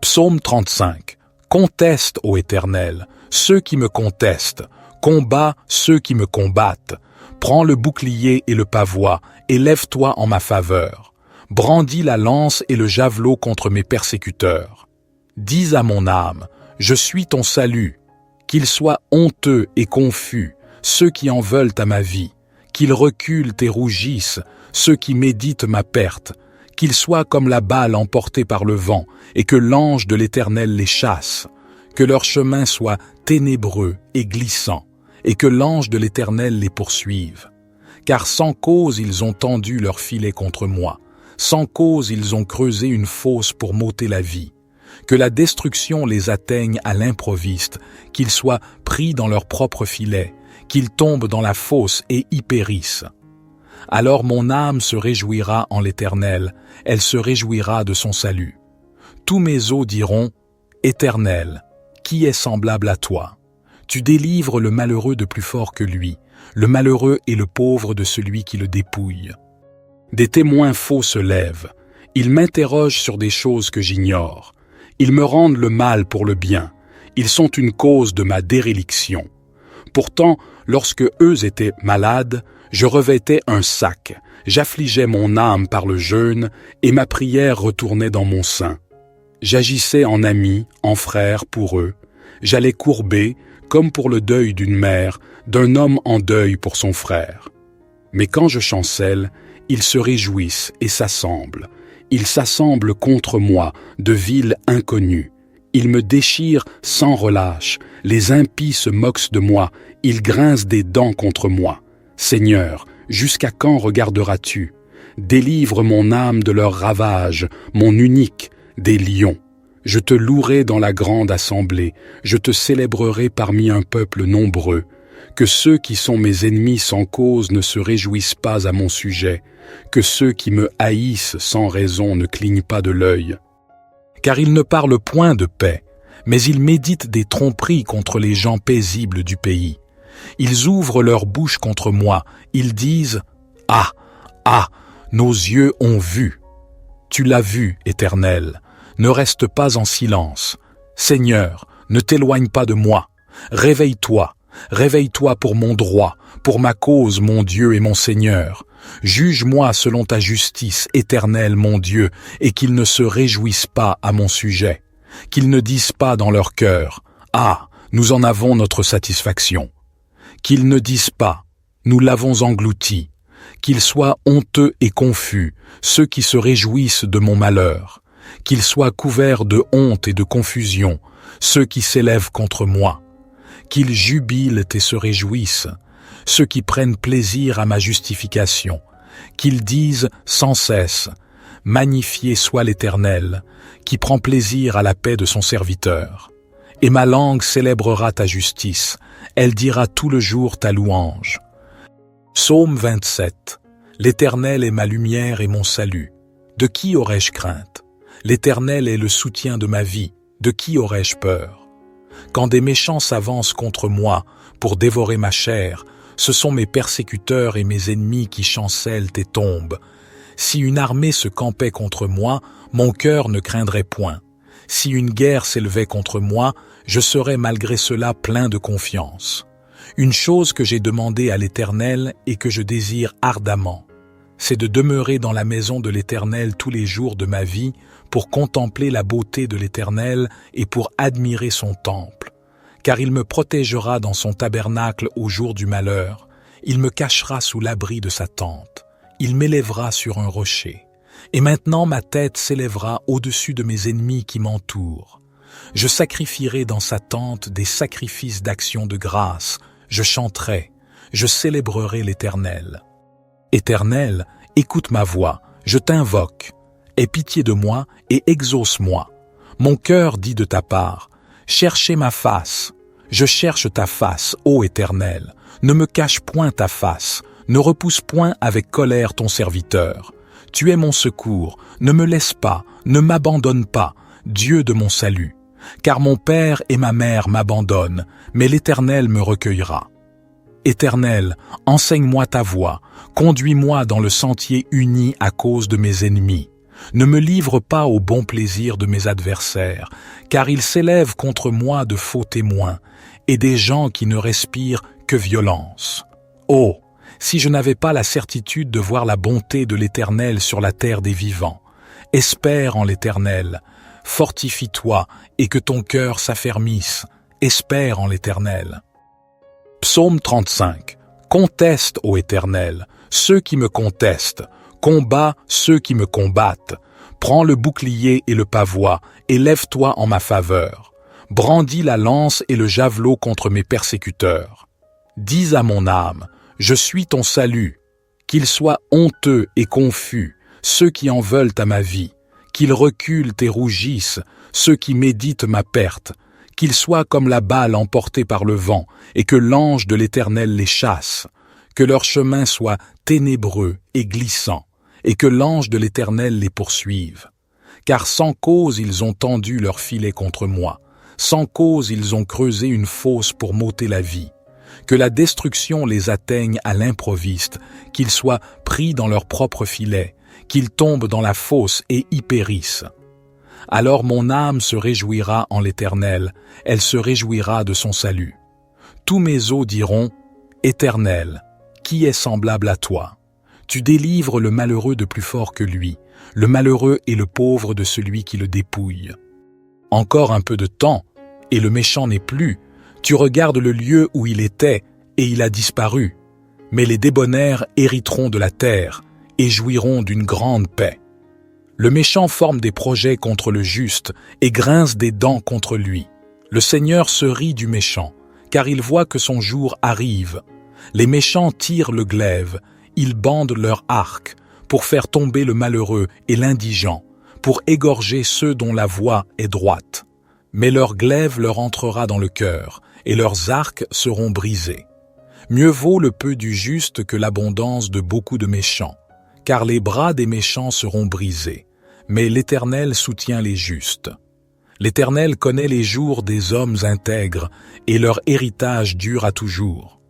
Psaume 35. Conteste, ô Éternel, ceux qui me contestent, combat ceux qui me combattent. Prends le bouclier et le pavois, et lève-toi en ma faveur. Brandis la lance et le javelot contre mes persécuteurs. Dis à mon âme, je suis ton salut. Qu'ils soient honteux et confus, ceux qui en veulent à ma vie. Qu'ils reculent et rougissent, ceux qui méditent ma perte. Qu'ils soient comme la balle emportée par le vent, et que l'ange de l'Éternel les chasse. Que leur chemin soit ténébreux et glissant, et que l'ange de l'Éternel les poursuive. Car sans cause ils ont tendu leur filet contre moi, sans cause ils ont creusé une fosse pour m'ôter la vie. Que la destruction les atteigne à l'improviste, qu'ils soient pris dans leur propre filet, qu'ils tombent dans la fosse et y périssent. Alors mon âme se réjouira en l'Éternel, elle se réjouira de son salut. Tous mes os diront, Éternel, qui est semblable à toi? Tu délivres le malheureux de plus fort que lui, le malheureux et le pauvre de celui qui le dépouille. Des témoins faux se lèvent, ils m'interrogent sur des choses que j'ignore. Ils me rendent le mal pour le bien, ils sont une cause de ma déréliction. Pourtant, lorsque eux étaient malades, je revêtais un sac, j'affligeais mon âme par le jeûne, et ma prière retournait dans mon sein. J'agissais en ami, en frère pour eux, j'allais courber, comme pour le deuil d'une mère, d'un homme en deuil pour son frère. Mais quand je chancelle, ils se réjouissent et s'assemblent. Ils s'assemblent contre moi, de villes inconnues. Ils me déchirent sans relâche, les impies se moquent de moi, ils grincent des dents contre moi. Seigneur, jusqu'à quand regarderas-tu? Délivre mon âme de leurs ravages, mon unique, des lions. Je te louerai dans la grande assemblée, je te célébrerai parmi un peuple nombreux. Que ceux qui sont mes ennemis sans cause ne se réjouissent pas à mon sujet, que ceux qui me haïssent sans raison ne clignent pas de l'œil. Car ils ne parlent point de paix, mais ils méditent des tromperies contre les gens paisibles du pays. Ils ouvrent leur bouche contre moi, ils disent « Ah, ah, nos yeux ont vu !» Tu l'as vu, Éternel, ne reste pas en silence. Seigneur, ne t'éloigne pas de moi. Réveille-toi, réveille-toi pour mon droit, pour ma cause, mon Dieu et mon Seigneur. Juge-moi selon ta justice, Éternel, mon Dieu, et qu'ils ne se réjouissent pas à mon sujet. Qu'ils ne disent pas dans leur cœur « Ah, nous en avons notre satisfaction ». Qu'ils ne disent pas « Nous l'avons englouti ». Qu'ils soient honteux et confus, ceux qui se réjouissent de mon malheur. Qu'ils soient couverts de honte et de confusion, ceux qui s'élèvent contre moi. Qu'ils jubilent et se réjouissent, ceux qui prennent plaisir à ma justification. Qu'ils disent sans cesse « Magnifié soit l'Éternel, qui prend plaisir à la paix de son serviteur. » Et ma langue célébrera ta justice, elle dira tout le jour ta louange. Psaume 27. L'Éternel est ma lumière et mon salut. De qui aurais-je crainte? L'Éternel est le soutien de ma vie. De qui aurais-je peur? Quand des méchants s'avancent contre moi pour dévorer ma chair, ce sont mes persécuteurs et mes ennemis qui chancellent et tombent. Si une armée se campait contre moi, mon cœur ne craindrait point. Si une guerre s'élevait contre moi, je serais malgré cela plein de confiance. Une chose que j'ai demandée à l'Éternel et que je désire ardemment, c'est de demeurer dans la maison de l'Éternel tous les jours de ma vie pour contempler la beauté de l'Éternel et pour admirer son temple. Car il me protégera dans son tabernacle au jour du malheur, il me cachera sous l'abri de sa tente, il m'élèvera sur un rocher. Et maintenant ma tête s'élèvera au-dessus de mes ennemis qui m'entourent. Je sacrifierai dans sa tente des sacrifices d'action de grâce, je chanterai, je célébrerai l'Éternel. Éternel, écoute ma voix, je t'invoque. Aie pitié de moi et exauce-moi. Mon cœur dit de ta part, cherchez ma face. Je cherche ta face, ô Éternel. Ne me cache point ta face, ne repousse point avec colère ton serviteur. Tu es mon secours, ne me laisse pas, ne m'abandonne pas, Dieu de mon salut. Car mon père et ma mère m'abandonnent, mais l'Éternel me recueillera. Éternel, enseigne-moi ta voie, conduis-moi dans le sentier uni à cause de mes ennemis. Ne me livre pas au bon plaisir de mes adversaires, car ils s'élèvent contre moi de faux témoins, et des gens qui ne respirent que violence. Oh, si je n'avais pas la certitude de voir la bonté de l'Éternel sur la terre des vivants. Espère en l'Éternel, fortifie-toi et que ton cœur s'affermisse. Espère en l'Éternel. Psaume 35. Conteste, ô Éternel, ceux qui me contestent, combat ceux qui me combattent. Prends le bouclier et le pavois, et lève-toi en ma faveur. Brandis la lance et le javelot contre mes persécuteurs. Dis à mon âme, je suis ton salut. Qu'ils soient honteux et confus, ceux qui en veulent à ma vie. Qu'ils reculent et rougissent, ceux qui méditent ma perte. Qu'ils soient comme la balle emportée par le vent, et que l'ange de l'Éternel les chasse. Que leur chemin soit ténébreux et glissant, et que l'ange de l'Éternel les poursuive. Car sans cause ils ont tendu leur filet contre moi, sans cause ils ont creusé une fosse pour m'ôter la vie. Que la destruction les atteigne à l'improviste, qu'ils soient pris dans leur propre filet, qu'ils tombent dans la fosse et y périssent. Alors mon âme se réjouira en l'Éternel, elle se réjouira de son salut. Tous mes os diront, Éternel, qui est semblable à toi? Tu délivres le malheureux de plus fort que lui, le malheureux et le pauvre de celui qui le dépouille. Encore un peu de temps, et le méchant n'est plus. Tu regardes le lieu où il était, et il a disparu. Mais les débonnaires hériteront de la terre, et jouiront d'une grande paix. Le méchant forme des projets contre le juste, et grince des dents contre lui. Le Seigneur se rit du méchant, car il voit que son jour arrive. Les méchants tirent le glaive, ils bandent leur arc, pour faire tomber le malheureux et l'indigent, pour égorger ceux dont la voie est droite. Mais leur glaive leur entrera dans le cœur, et leurs arcs seront brisés. Mieux vaut le peu du juste que l'abondance de beaucoup de méchants, car les bras des méchants seront brisés, mais l'Éternel soutient les justes. L'Éternel connaît les jours des hommes intègres, et leur héritage dure à toujours.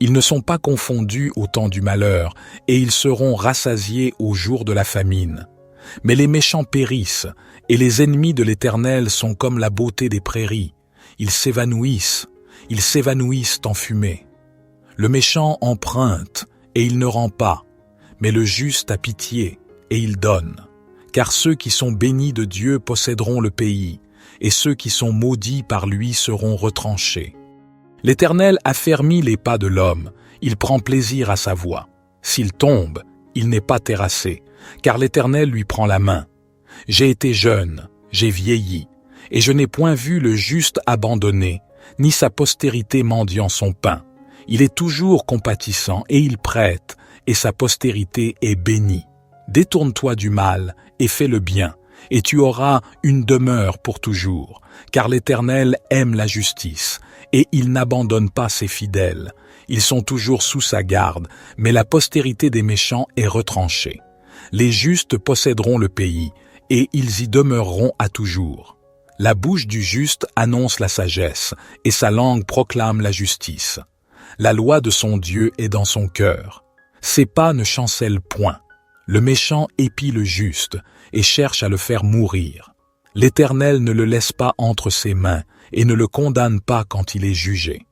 Ils ne sont pas confondus au temps du malheur, et ils seront rassasiés au jour de la famine. Mais les méchants périssent, et les ennemis de l'Éternel sont comme la beauté des prairies. Ils s'évanouissent en fumée. Le méchant emprunte, et il ne rend pas, mais le juste a pitié, et il donne. Car ceux qui sont bénis de Dieu posséderont le pays, et ceux qui sont maudits par lui seront retranchés. L'Éternel affermit les pas de l'homme, il prend plaisir à sa voie. S'il tombe, il n'est pas terrassé, car l'Éternel lui prend la main. J'ai été jeune, j'ai vieilli, et je n'ai point vu le juste abandonné, ni sa postérité mendiant son pain. Il est toujours compatissant, et il prête, et sa postérité est bénie. Détourne-toi du mal, et fais le bien, et tu auras une demeure pour toujours, car l'Éternel aime la justice, et il n'abandonne pas ses fidèles. Ils sont toujours sous sa garde, mais la postérité des méchants est retranchée. Les justes posséderont le pays, et ils y demeureront à toujours. La bouche du juste annonce la sagesse, et sa langue proclame la justice. La loi de son Dieu est dans son cœur. Ses pas ne chancellent point. Le méchant épie le juste, et cherche à le faire mourir. L'Éternel ne le laisse pas entre ses mains, et ne le condamne pas quand il est jugé.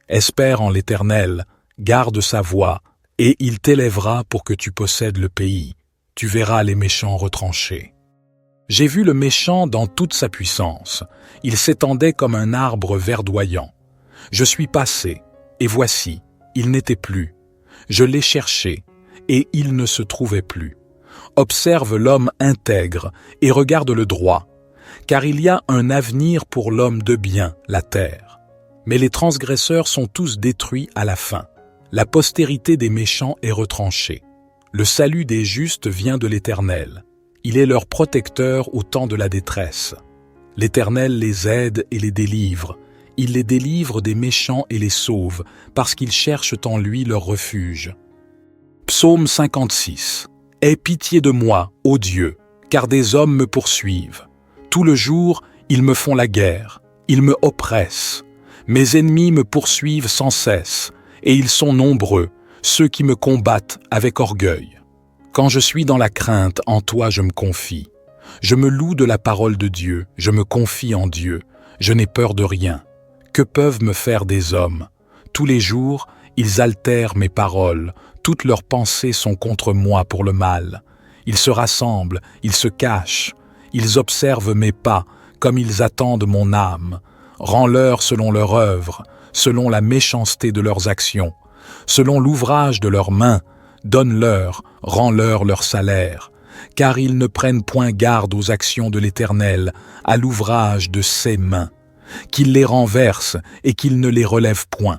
Espère en l'Éternel, garde sa voie, et il t'élèvera pour que tu possèdes le pays. Tu verras les méchants retranchés. J'ai vu le méchant dans toute sa puissance. Il s'étendait comme un arbre verdoyant. Je suis passé, et voici, il n'était plus. Je l'ai cherché, et il ne se trouvait plus. Observe l'homme intègre, et regarde le droit, car il y a un avenir pour l'homme de bien, la terre. Mais les transgresseurs sont tous détruits à la fin. La postérité des méchants est retranchée. Le salut des justes vient de l'Éternel. Il est leur protecteur au temps de la détresse. L'Éternel les aide et les délivre. Il les délivre des méchants et les sauve, parce qu'ils cherchent en lui leur refuge. Psaume 56. Aie pitié de moi, ô Dieu, car des hommes me poursuivent. Tout le jour, ils me font la guerre, ils me oppressent. Mes ennemis me poursuivent sans cesse, et ils sont nombreux, ceux qui me combattent avec orgueil. Quand je suis dans la crainte, en toi je me confie. Je me loue de la parole de Dieu, je me confie en Dieu. Je n'ai peur de rien. Que peuvent me faire des hommes? Tous les jours, ils altèrent mes paroles. Toutes leurs pensées sont contre moi pour le mal. Ils se rassemblent, ils se cachent. Ils observent mes pas, comme ils attendent mon âme. Rends-leur selon leur œuvre, selon la méchanceté de leurs actions, selon l'ouvrage de leurs mains. Donne-leur, rends-leur leur salaire. Car ils ne prennent point garde aux actions de l'Éternel, à l'ouvrage de ses mains. Qu'il les renverse et qu'il ne les relève point.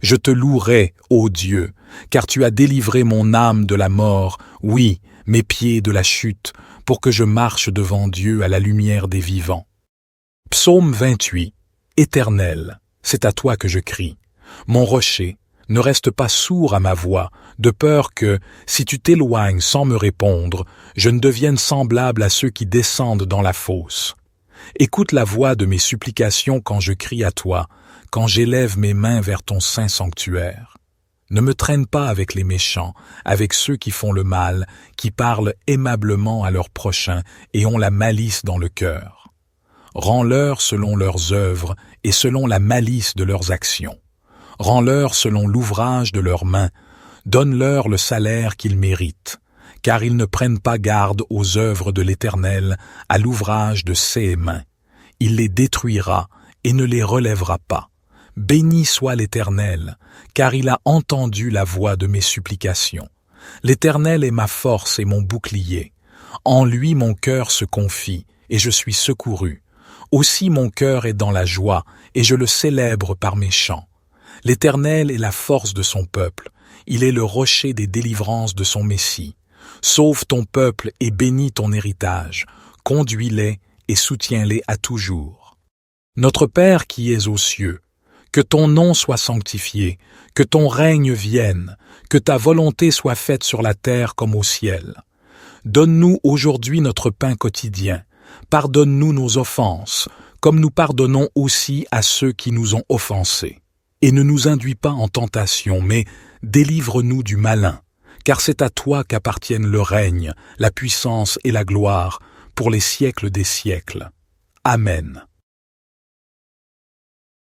Je te louerai, ô Dieu, car tu as délivré mon âme de la mort, oui, mes pieds de la chute, pour que je marche devant Dieu à la lumière des vivants. Psaume 28. Éternel, c'est à toi que je crie. Mon rocher, ne reste pas sourd à ma voix, de peur que, si tu t'éloignes sans me répondre, je ne devienne semblable à ceux qui descendent dans la fosse. Écoute la voix de mes supplications quand je crie à toi, quand j'élève mes mains vers ton saint sanctuaire. Ne me traîne pas avec les méchants, avec ceux qui font le mal, qui parlent aimablement à leurs prochains et ont la malice dans le cœur. Rends-leur selon leurs œuvres et selon la malice de leurs actions. Rends-leur selon l'ouvrage de leurs mains, donne-leur le salaire qu'ils méritent, car ils ne prennent pas garde aux œuvres de l'Éternel, à l'ouvrage de ses mains. Il les détruira et ne les relèvera pas. Béni soit l'Éternel, car il a entendu la voix de mes supplications. L'Éternel est ma force et mon bouclier. En lui mon cœur se confie, et je suis secouru. Aussi mon cœur est dans la joie, et je le célèbre par mes chants. L'Éternel est la force de son peuple, il est le rocher des délivrances de son Messie. Sauve ton peuple et bénis ton héritage, conduis-les et soutiens-les à toujours. Notre Père qui es aux cieux, que ton nom soit sanctifié, que ton règne vienne, que ta volonté soit faite sur la terre comme au ciel. Donne-nous aujourd'hui notre pain quotidien, pardonne-nous nos offenses, comme nous pardonnons aussi à ceux qui nous ont offensés. Et ne nous induis pas en tentation, mais délivre-nous du malin, car c'est à toi qu'appartiennent le règne, la puissance et la gloire, pour les siècles des siècles. Amen.